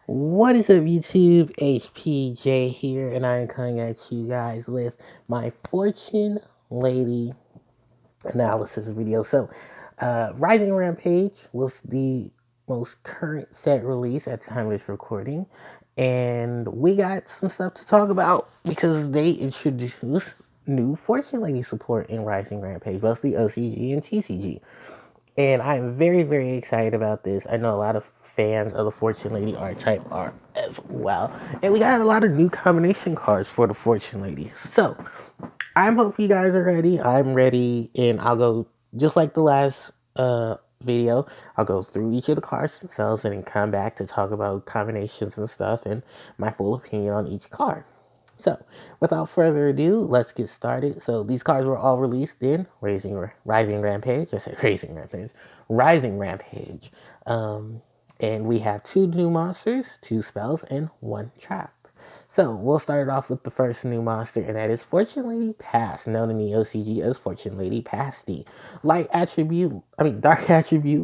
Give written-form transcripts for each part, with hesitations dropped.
What is up, YouTube? HPJ here, and I am coming at you guys with my Fortune Lady analysis video. Rising Rampage was the most current set release at the time of this recording, and we got some stuff to talk about because they introduced new Fortune Lady support in Rising Rampage, both the OCG and TCG. And I'm very, very excited about this. I know a lot of fans of the Fortune Lady archetype are as well. And we got a lot of new combination cards for the Fortune Lady. So, I hope you guys are ready. I'm ready, and I'll go just like the last video. I'll go through each of the cards themselves and then come back to talk about combinations and stuff and my full opinion on each card. So, without further ado, let's get started. So, these cards were all released in Rising Rampage. I said Rising Rampage. Rising Rampage. And we have two new monsters, two spells, and one trap. So, we'll start off with the first new monster, and that is Fortune Lady Past, known in the OCG as Fortune Lady Pasty. Dark Attribute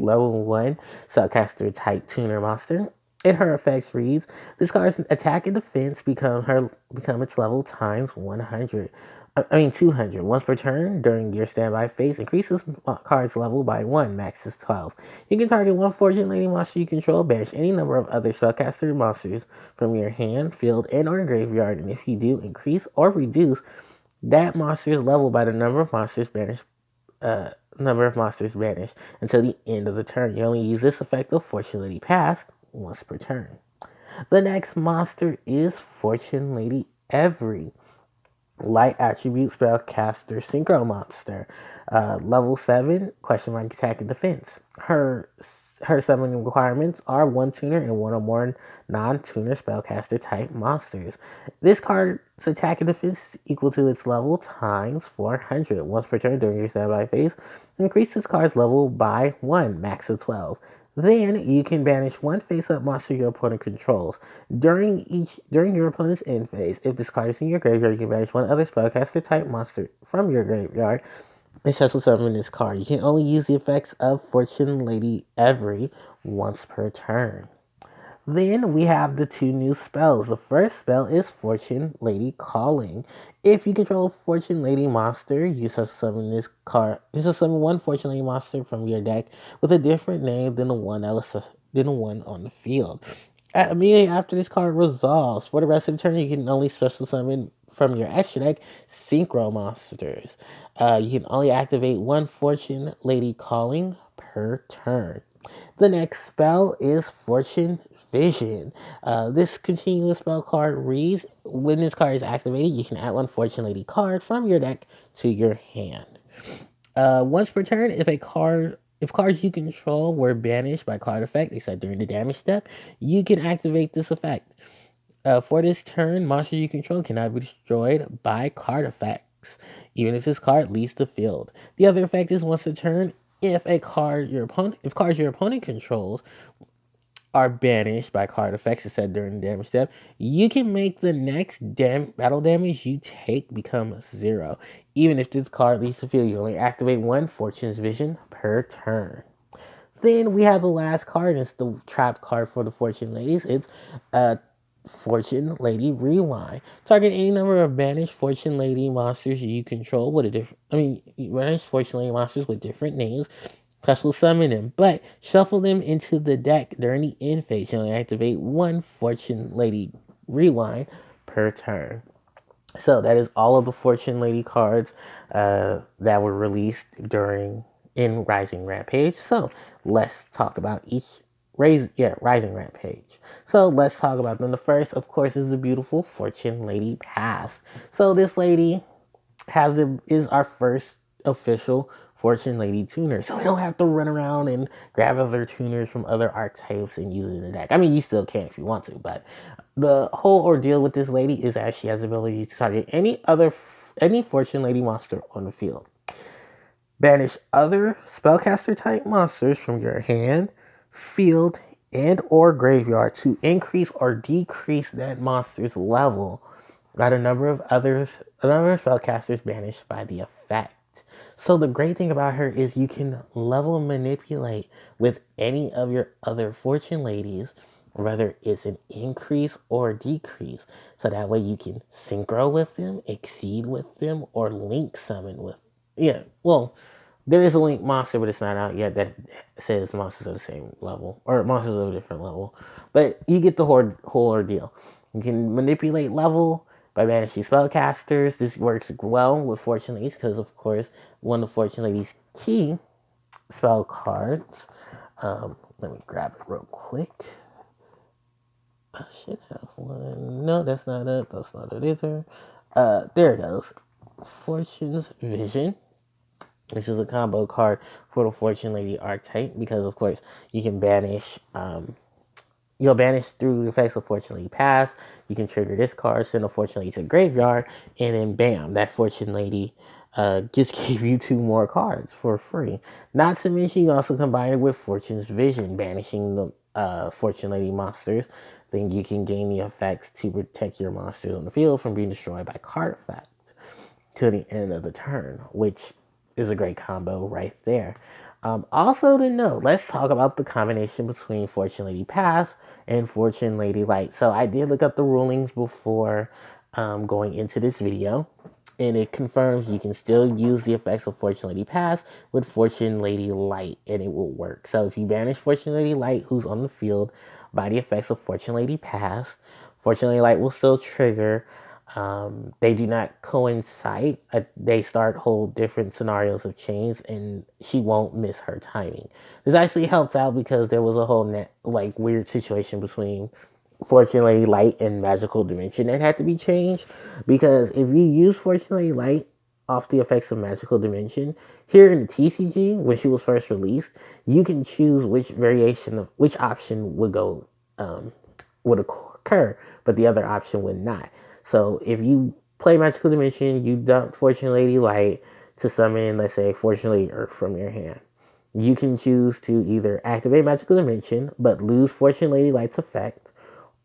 level 1 Spellcaster type tuner monster. In her effects reads, this card's attack and defense become its level times 100. 200. Once per turn during your standby phase, increases card's level by 1, max is 12. You can target one Fortune Lady monster you control, banish any number of other spellcaster monsters from your hand, field, and or graveyard, and if you do, increase or reduce that monster's level by the number of monsters banished until the end of the turn. You only use this effect of Fortune Lady Past once per turn. The next monster is Fortune Lady Every. Light attribute spellcaster synchro monster. Level 7, question mark attack and defense. Her summoning requirements are one tuner and one or more non-tuner spellcaster type monsters. This card's attack and defense is equal to its level times 400. Once per turn during your standby phase, increase this card's level by 1, max of 12. Then you can banish one face-up monster your opponent controls. During your opponent's end phase, if this card is in your graveyard, you can banish one other spellcaster type monster from your graveyard and special summon this card. You can only use the effects of Fortune Lady Every once per turn. Then we have the two new spells. The first spell is Fortune Lady Calling. If you control a Fortune Lady monster, you can summon this card. You can summon one Fortune Lady monster from your deck with a different name than the one on the field. Immediately after this card resolves, for the rest of the turn, you can only special summon from your extra deck synchro monsters. You can only activate one Fortune Lady Calling per turn. The next spell is Fortune Vision. This continuous spell card reads, when this card is activated, you can add one Fortune Lady card from your deck to your hand. Once per turn, if cards you control were banished by card effect, except during the damage step, you can activate this effect. For this turn, monsters you control cannot be destroyed by card effects, even if this card leaves the field. The other effect is once a turn, if cards your opponent controls are banished by card effects, as said during the damage step, you can make the next battle damage you take become 0. Even if this card leaves the field, you only activate one Fortune's Vision per turn. Then we have the last card, and it's the trap card for the Fortune Ladies. It's Fortune Lady Rewind. Target any number of banished Fortune Lady monsters you control with banished Fortune Lady monsters with different names. Plus will summon them, but shuffle them into the deck during the end phase. You only activate one Fortune Lady Rewind per turn. So that is all of the Fortune Lady cards that were released in Rising Rampage. So let's talk about each Rising Rampage. So let's talk about them. The first, of course, is the beautiful Fortune Lady Past. So this lady is our first official Fortune Lady tuner. So we don't have to run around and grab other tuners from other archetypes and use it in the deck. I mean, you still can if you want to, but the whole ordeal with this lady is that she has the ability to target any Fortune Lady monster on the field. Banish other spellcaster type monsters from your hand, field, and or graveyard to increase or decrease that monster's level by the number of spellcasters banished by the effect. So the great thing about her is you can level manipulate with any of your other Fortune Ladies whether it's an increase or decrease. So that way you can synchro with them, exceed with them, or link summon with. Yeah, well, there is a link monster, but it's not out yet that says monsters of the same level or monsters of a different level. But you get the whole ordeal. You can manipulate level by banishing spellcasters. This works well with Fortune Ladies because, of course, one of Fortune Ladies' key spell cards. Let me grab it real quick. I should have one. No, that's not it. That's not it either. There it goes. Fortune's Vision, which is a combo card for the Fortune Lady archetype because, of course, you can banish. You'll banish through the effects of Fortune Lady Pass. You can trigger this card, send a Fortune Lady to the graveyard, and then bam, that Fortune Lady just gave you 2 more cards for free. Not to mention, you also combine it with Fortune's Vision, banishing the Fortune Lady monsters. Then you can gain the effects to protect your monsters on the field from being destroyed by card effects to the end of the turn, which is a great combo right there. Also to note, let's talk about the combination between Fortune Lady Pass and Fortune Lady Light. So I did look up the rulings before going into this video, and it confirms you can still use the effects of Fortune Lady Pass with Fortune Lady Light, and it will work. So if you banish Fortune Lady Light, who's on the field, by the effects of Fortune Lady Pass, Fortune Lady Light will still trigger. They do not coincide. They start whole different scenarios of chains, and she won't miss her timing. This actually helps out because there was a whole weird situation between Fortune Lady Light and Magical Dimension that had to be changed. Because if you use Fortune Lady Light off the effects of Magical Dimension, here in the TCG when she was first released, you can choose which variation of which option would occur, but the other option would not. So if you play Magical Dimension, you dump Fortune Lady Light to summon, let's say, Fortune Lady Earth from your hand. You can choose to either activate Magical Dimension, but lose Fortune Lady Light's effect,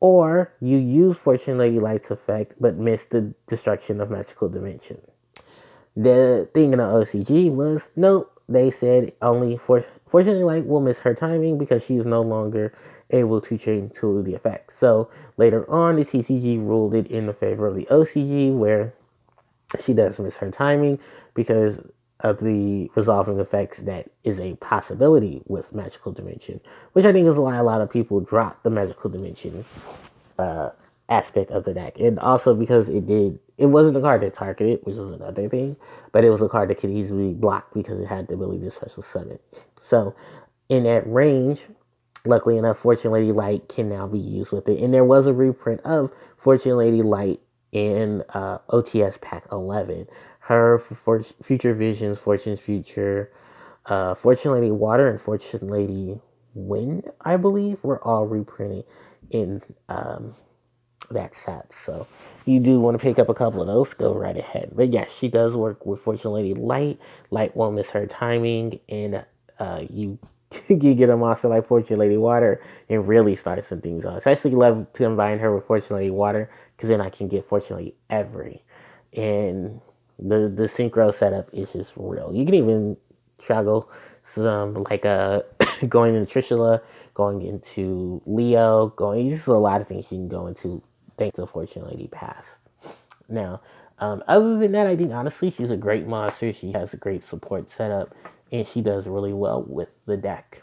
or you use Fortune Lady Light's effect, but miss the destruction of Magical Dimension. The thing in the OCG was, nope, they said only Fortune Lady Light will miss her timing because she's no longer able to change to the effect. So later on, the TCG ruled it in the favor of the OCG, where she does miss her timing because of the resolving effects that is a possibility with Magical Dimension, which I think is why a lot of people drop the Magical Dimension uh, aspect of the deck, and also because it wasn't a card that targeted, which is another thing, but it was a card that could easily block because it had the ability to special summon. So in that range, luckily enough, Fortune Lady Light can now be used with it. And there was a reprint of Fortune Lady Light in OTS Pack 11. Her Future Visions, Fortune's Future, Fortune Lady Water, and Fortune Lady Wind, I believe, were all reprinted in that set. So you do want to pick up a couple of those, go right ahead. But yes, she does work with Fortune Lady Light. Light won't miss her timing, and you can get a monster like Fortune Lady Water and really start some things on. Especially love to combine her with Fortune Lady Water because then I can get Fortune Lady Every. And the synchro setup is just real. You can even struggle some like going into Trishula, going into Leo, going just a lot of things you can go into thanks to Fortune Lady Pass. Now, other than that, I think honestly she's a great monster. She has a great support setup, and she does really well with the deck.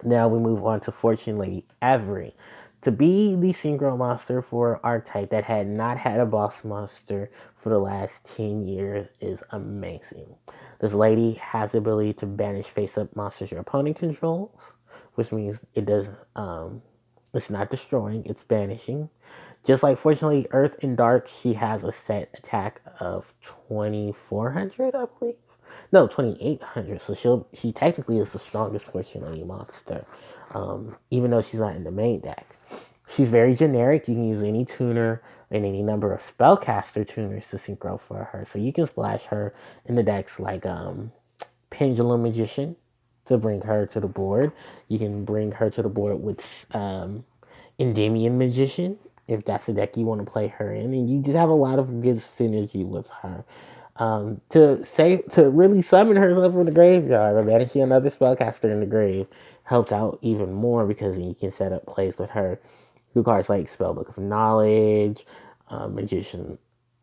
Now we move on to Fortune Lady Avery. To be the synchro monster for archetype that had not had a boss monster for the last 10 years is amazing. This lady has the ability to banish face-up monsters your opponent controls, which means it's not destroying, it's banishing. Just like Fortunately Earth and Dark, she has a set attack of 2400, I believe. No, 2800. So she technically is the strongest Fortunately monster, even though she's not in the main deck. She's very generic. You can use any tuner and any number of spellcaster tuners to synchro for her. So you can splash her in the decks like Pendulum Magician to bring her to the board. You can bring her to the board with Endymion Magician if that's the deck you want to play her in. And you just have a lot of good synergy with her. To really summon herself from the graveyard or banishing another spellcaster in the grave helps out even more because you can set up plays with her through cards like Spellbook of Knowledge, Magician,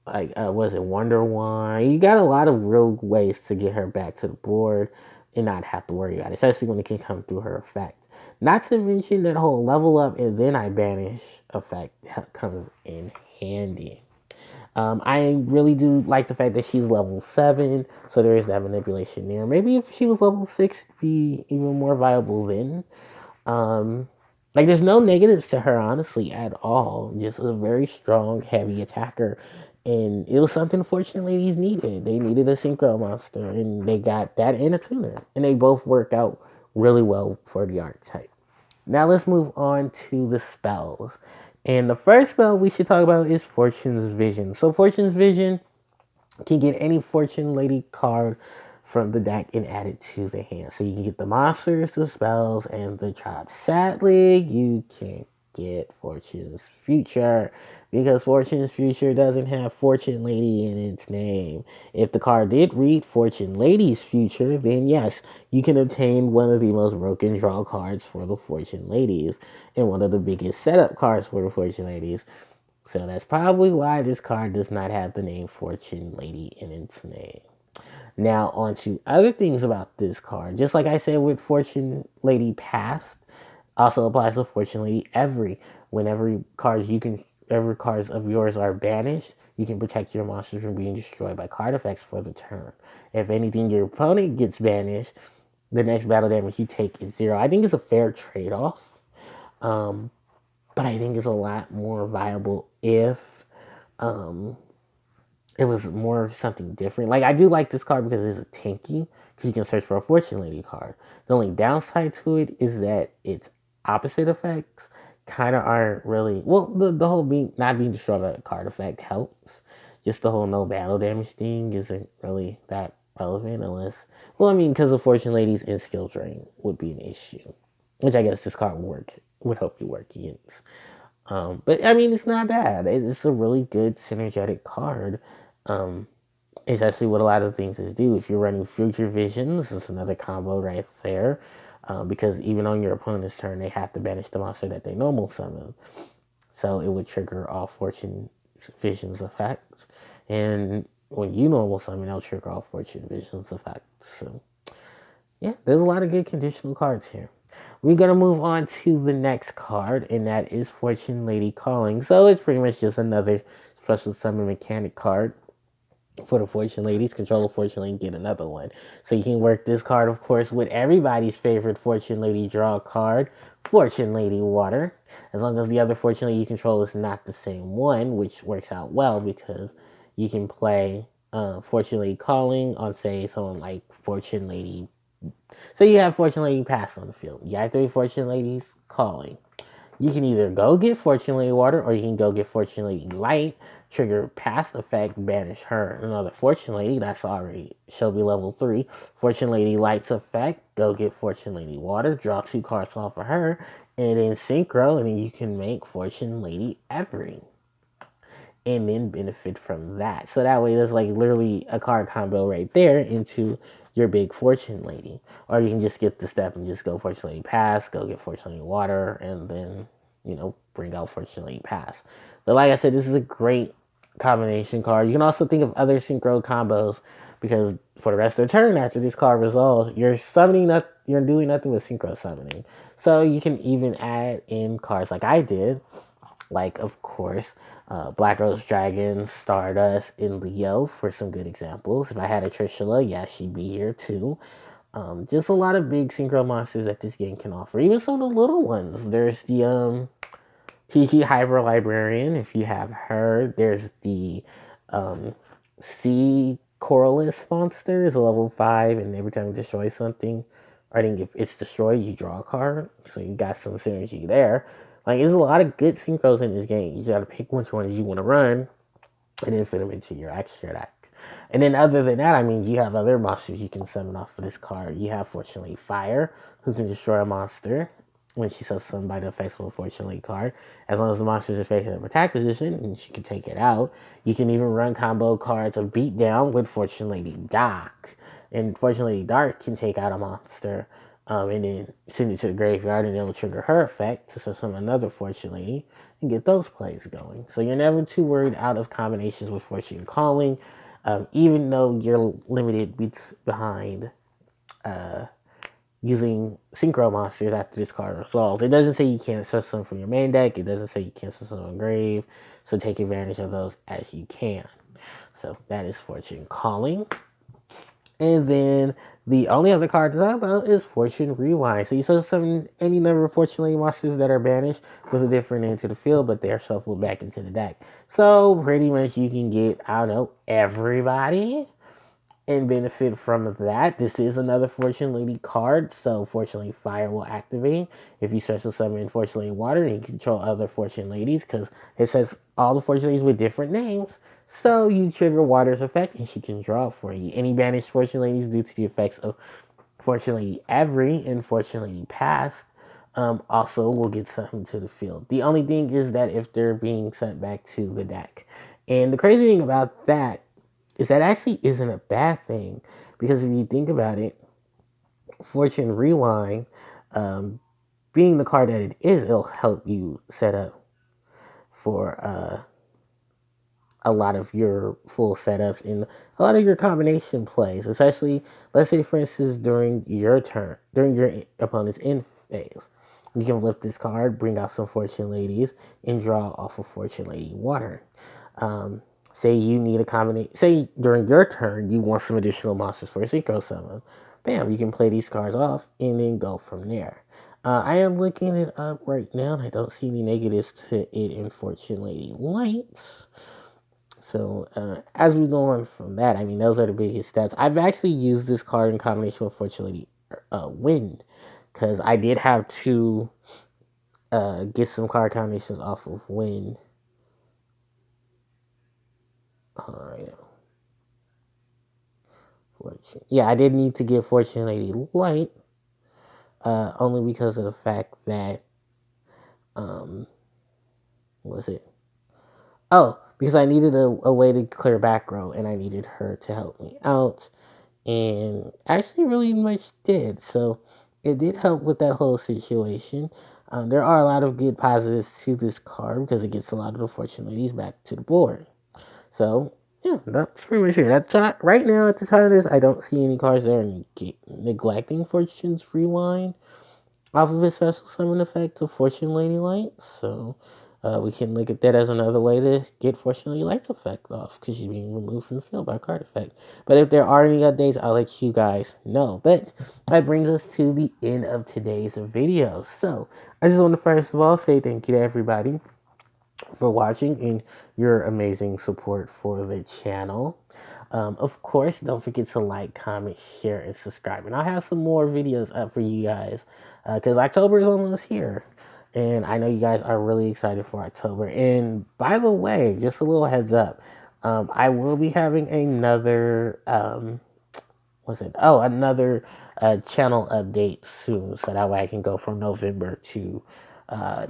like was it Wonder Wine? You got a lot of real ways to get her back to the board and not have to worry about it, especially when it can come through her effect. Not to mention that whole level up and then I banish effect comes in handy. I really do like the fact that she's level 7, so there is that manipulation there. Maybe if she was level 6, it'd be even more viable then. Um, like, there's no negatives to her, honestly, at all. Just a very strong, heavy attacker. And it was something, fortunately, these needed. They needed a synchro monster, and they got that and a tuner. And they both work out really well for the archetype. Now let's move on to the spells. And the first spell we should talk about is Fortune's Vision. So Fortune's Vision can get any Fortune Lady card from the deck and add it to the hand. So you can get the monsters, the spells, and the traps. Sadly, you can't get Fortune's Future because Fortune's Future doesn't have Fortune Lady in its name. If the card did read Fortune Lady's Future, then yes, you can obtain one of the most broken draw cards for the Fortune Ladies and one of the biggest setup cards for the Fortune Ladies. So that's probably why this card does not have the name Fortune Lady in its name. Now, on to other things about this card. Just like I said with Fortune Lady Past, also applies to Fortune Lady Every. Whenever every cards of yours are banished, you can protect your monsters from being destroyed by card effects for the turn. If anything, your opponent gets banished, the next battle damage you take is 0. I think it's a fair trade-off. Um, but I think it's a lot more viable if um, it was more something different. Like, I do like this card because it's a tanky, because you can search for a Fortune Lady card. The only downside to it is that its opposite effects kind of aren't really, well, the whole not being destroyed by a card effect helps. Just the whole no battle damage thing isn't really that relevant unless, well, I mean, because of Fortune Ladies and skill drain would be an issue, which I guess this card would help you work against. But I mean, it's not bad. It's a really good synergetic card. Um, it's actually what a lot of things is do. If you're running Future Visions, it's another combo right there. Because even on your opponent's turn, they have to banish the monster that they normal summon. So it would trigger all Fortune Visions effects. And when you normal summon, it'll trigger all Fortune Visions effects. So yeah, there's a lot of good conditional cards here. We're gonna move on to the next card, and that is Fortune Lady Calling. So it's pretty much just another special summon mechanic card for the Fortune Ladies. Control a Fortune Lady, get another one. So you can work this card, of course, with everybody's favorite Fortune Lady draw card, Fortune Lady Water. As long as the other Fortune Lady you control is not the same one, which works out well because you can play Fortune Lady Calling on, say, someone like Fortune Lady. So you have Fortune Lady Pass on the field. You have 3 Fortune Ladies Calling. You can either go get Fortune Lady Water or you can go get Fortune Lady Light, trigger past effect, banish her. Another Fortune Lady, that's already should be level 3. Fortune Lady Light's effect, go get Fortune Lady Water, draw 2 cards off of her, and then synchro, and then you can make Fortune Lady Every. And then benefit from that. So that way there's like literally a card combo right there into your big Fortune Lady. Or you can just skip the step and just go Fortune Lady Pass, go get Fortune Lady Water, and then, bring out Fortune Lady Pass. But like I said, this is a great combination card. You can also think of other synchro combos because for the rest of the turn after this card resolves, you're doing nothing with synchro summoning. So you can even add in cards like I did, like, of course, Black Rose Dragon, Stardust, and Leo for some good examples. If I had a Trishula, yeah, she'd be here too. Just a lot of big synchro monsters that this game can offer. Even some of the little ones. There's the TT Hyper Librarian, if you have her. There's the Sea Coralus monster, is a level 5, and every time you destroy something, or I think if it's destroyed, you draw a card. So you got some synergy there. Like, there's a lot of good synchros in this game. You just gotta pick which ones you want to run, and then fit them into your extra deck. And then other than that, I mean, you have other monsters you can summon off of this card. You have, fortunately, Fire, who can destroy a monster. when she summons somebody the effects of a Fortune Lady card. As long as the monster is facing an attack position, and she can take it out. You can even run combo cards of Beatdown with Fortune Lady Dark. And Fortune Lady Dark can take out a monster and then send it to the graveyard, and it'll trigger her effect to summon another Fortune Lady and get those plays going. So you're never too worried out of combinations with Fortune Calling, even though you're limited behind using synchro monsters after this card resolves. It doesn't say you can't search some from your main deck. It doesn't say you can't search some on grave. So take advantage of those as you can. So that is Fortune Calling. And then the only other card to talk about is Fortune Rewind. So you search summon any number of Fortune Lady monsters that are banished with a different name to the field, but they are shuffled back into the deck. So pretty much you can get, I don't know, everybody and benefit from that. This is another Fortune Lady card, so Fortune Lady Fire will activate if you special summon Fortune Lady Water and you control other Fortune Ladies, because it says all the Fortune Ladies with different names. So you trigger Water's effect and she can draw for you. Any banished Fortune Ladies due to the effects of Fortune Lady Every and Fortune Lady Past also will get something to the field. The only thing is that if they're being sent back to the deck. And the crazy thing about that is that actually isn't a bad thing, because if you think about it, Fortune Rewind, being the card that it is, it'll help you set up for a lot of your full setups and a lot of your combination plays, especially, let's say, for instance, during your turn, during your opponent's end phase. You can flip this card, bring out some Fortune Ladies, and draw off of Fortune Lady Water. Say you need a combination. Say during your turn you want some additional monsters for a synchro summon. Bam! You can play these cards off and then go from there. I am looking it up right now, and I don't see any negatives to it in Fortune Lady Lights. So as we go on from that, I mean, those are the biggest steps. I've actually used this card in combination with Fortune Lady Wind, because I did have to get some card combinations off of Wind. Alright. Yeah, I did need to get Fortune Lady Light, only because of the fact that, was it? Oh, because I needed a way to clear back row, and I needed her to help me out, and actually really much did. So it did help with that whole situation. There are a lot of good positives to this card because it gets a lot of the Fortune Ladies back to the board. So yeah, that's pretty much it. That's not, right now at the time of this, I don't see any cards that are neglecting Fortune's Rewind off of his special summon effect of Fortune Lady Light. So we can look at that as another way to get Fortune Lady Light's effect off, because she's being removed from the field by card effect. But if there are any updates, I'll let you guys know. But that brings us to the end of today's video. So I just want to first of all say thank you to everybody for watching and your amazing support for the channel. Of course, don't forget to like, comment, share, and subscribe. And I'll have some more videos up for you guys, because October is almost here. And I know you guys are really excited for October. And by the way, just a little heads up, I will be having another, another channel update soon. So that way I can go from November to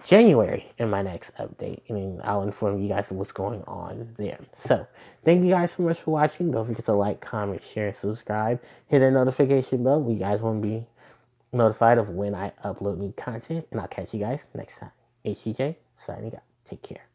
January in my next update, and I'll inform you guys of what's going on there. So thank you guys so much for watching. Don't forget to like, comment, share, and subscribe. Hit that notification bell. You guys want to be notified of when I upload new content, and I'll catch you guys next time. HCJ signing out. Take care.